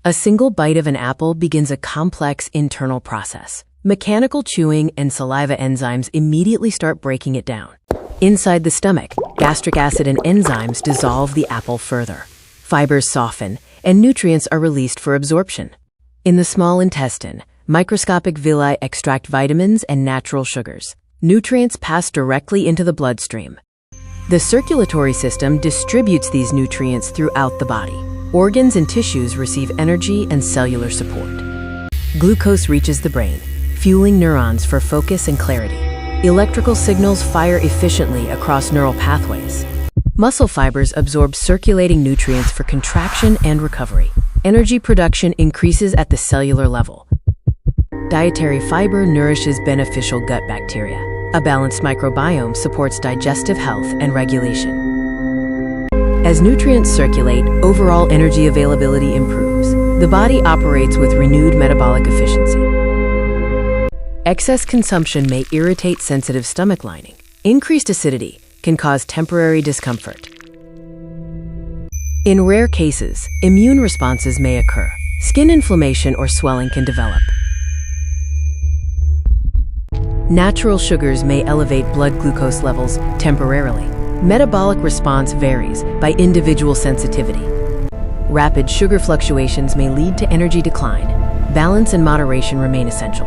A single bite of an apple begins a complex internal process. Mechanical chewing and saliva enzymes immediately start breaking it down. Inside the stomach, gastric acid and enzymes dissolve the apple further. Fibers soften, and nutrients are released for absorption. In the small intestine, microscopic villi extract vitamins and natural sugars. Nutrients pass directly into the bloodstream. The circulatory system distributes these nutrients throughout the body. Organs and tissues receive energy and cellular support. Glucose reaches the brain, fueling neurons for focus and clarity. Electrical signals fire efficiently across neural pathways. Muscle fibers absorb circulating nutrients for contraction and recovery. Energy production increases at the cellular level. Dietary fiber nourishes beneficial gut bacteria. A balanced microbiome supports digestive health and regulation. As nutrients circulate, overall energy availability improves. The body operates with renewed metabolic efficiency. Excess consumption may irritate sensitive stomach lining. Increased acidity can cause temporary discomfort. In rare cases, immune responses may occur. Skin inflammation or swelling can develop. Natural sugars may elevate blood glucose levels temporarily. Metabolic response varies by individual sensitivity. Rapid sugar fluctuations may lead to energy decline. Balance and moderation remain essential.